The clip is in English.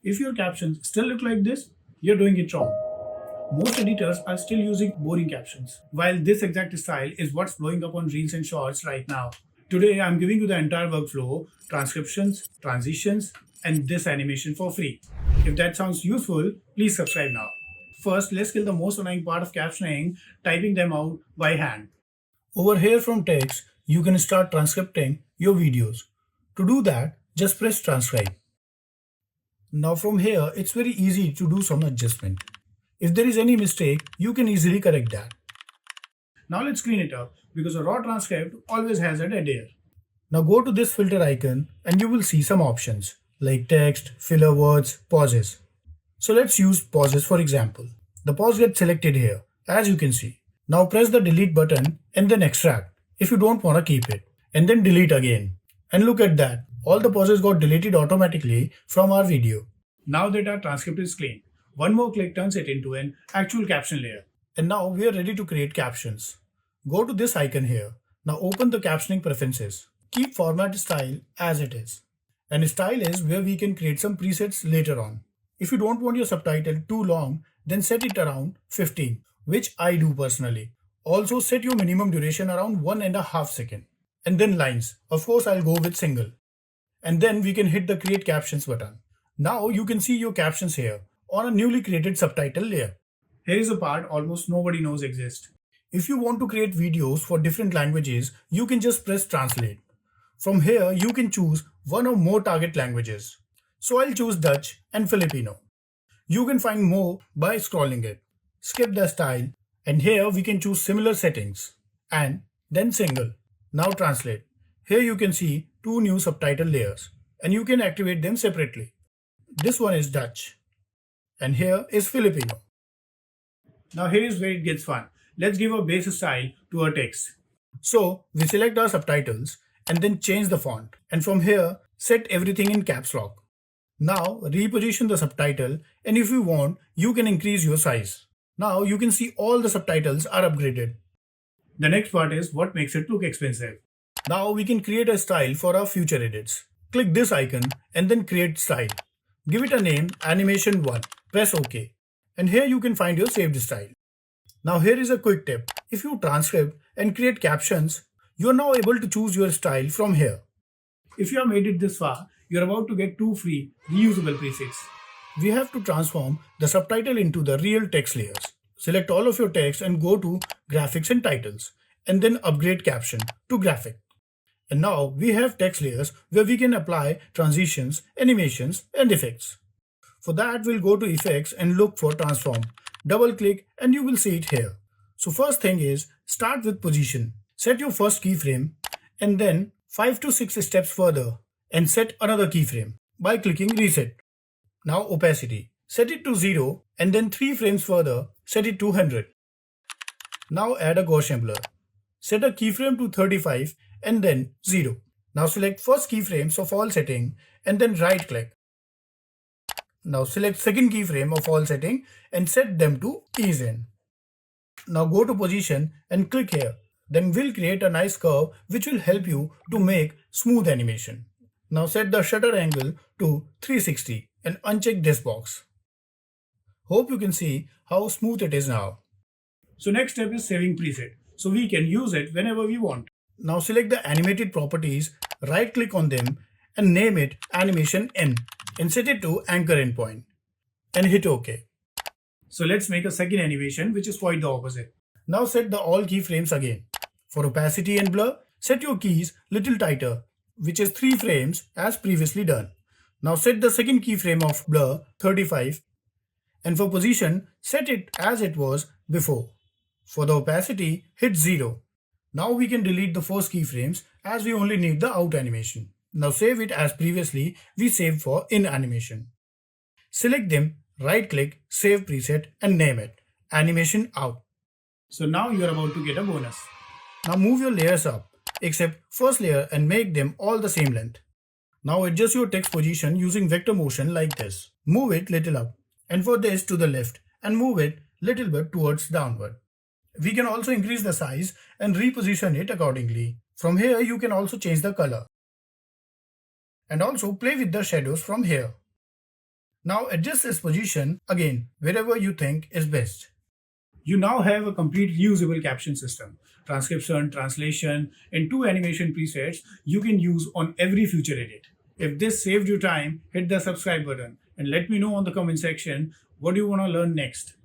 If your captions still look like this, you're doing it wrong. Most editors are still using boring captions, while this exact style is what's blowing up on Reels and Shorts right now. Today, I'm giving you the entire workflow, transcriptions, transitions, and this animation for free. If that sounds useful, please subscribe now. First, let's kill the most annoying part of captioning, typing them out by hand. Over here from text, you can start transcripting your videos. To do that, just press transcribe. Now from here, it's very easy to do some adjustment. If there is any mistake, you can easily correct that. Now let's clean it up because a raw transcript always has a dead air. Now go to this filter icon and you will see some options like text, filler words, pauses. So let's use pauses for example. The pause gets selected here, as you can see. Now press the delete button and then extract if you don't want to keep it. And then delete again. And look at that, all the pauses got deleted automatically from our video. Now that our transcript is clean, one more click turns it into an actual caption layer. And now we are ready to create captions. Go to this icon here. Now open the captioning preferences. Keep format style as it is. And style is where we can create some presets later on. If you don't want your subtitle too long, then set it around 15, which I do personally. Also set your minimum duration around 1.5 seconds. And then lines. Of course, I'll go with single. And then we can hit the create captions button. Now you can see your captions here on a newly created subtitle layer. Here is a part almost nobody knows exists. If you want to create videos for different languages, you can just press translate. From here, you can choose one or more target languages. So I'll choose Dutch and Filipino. You can find more by scrolling it. Skip the style, and here we can choose similar settings. And then single. Now translate. Here you can see two new subtitle layers, and you can activate them separately. This one is Dutch, and here is Filipino. Now here is where it gets fun. Let's give a base style to our text. So we select our subtitles and then change the font. And from here, set everything in caps lock. Now reposition the subtitle, and if you want, you can increase your size. Now you can see all the subtitles are upgraded. The next part is what makes it look expensive. Now we can create a style for our future edits. Click this icon and then create style. Give it a name, animation 1. Press OK. And here you can find your saved style. Now here is a quick tip. If you transcribe and create captions, you are now able to choose your style from here. If you have made it this far, you are about to get 2 free reusable presets. We have to transform the subtitle into the real text layers. Select all of your text and go to graphics and titles, and then upgrade caption to graphic. And now we have text layers where we can apply transitions, animations, and effects. For that, we'll go to effects and look for transform. Double click and you will see it here. So first thing is start with position. Set your first keyframe and then 5 to 6 steps further and set another keyframe by clicking reset. Now opacity. Set it to 0 and then 3 frames further set it to 100. Now add a Gaussian blur. Set a keyframe to 35 and then 0. Now select first keyframes of all setting and then right click. Now select second keyframe of all setting and set them to ease in. Now go to position and click here. Then we'll create a nice curve which will help you to make smooth animation. Now set the shutter angle to 360 and uncheck this box. Hope you can see how smooth it is now. So next step is saving preset, so we can use it whenever we want. Now select the animated properties, right click on them and name it animation N and set it to anchor endpoint and hit OK. So let's make a second animation which is quite the opposite. Now set the all keyframes again. For opacity and blur, set your keys little tighter, which is 3 frames as previously done. Now set the second keyframe of blur 35 and for position set it as it was before. For the opacity, hit 0. Now we can delete the first keyframes as we only need the out animation. Now save it as previously we saved for in animation. Select them, right click, save preset and name it animation out. So now you are about to get a bonus. Now move your layers up, except first layer and make them all the same length. Now adjust your text position using vector motion like this. Move it little up and for this to the left and move it little bit towards downward. We can also increase the size and reposition it accordingly. From here you can also change the color. And also play with the shadows from here. Now adjust this position again wherever you think is best. You now have a complete reusable caption system. Transcription, translation, and 2 animation presets you can use on every future edit. If this saved you time, hit the subscribe button and let me know on the comment section what you want to learn next.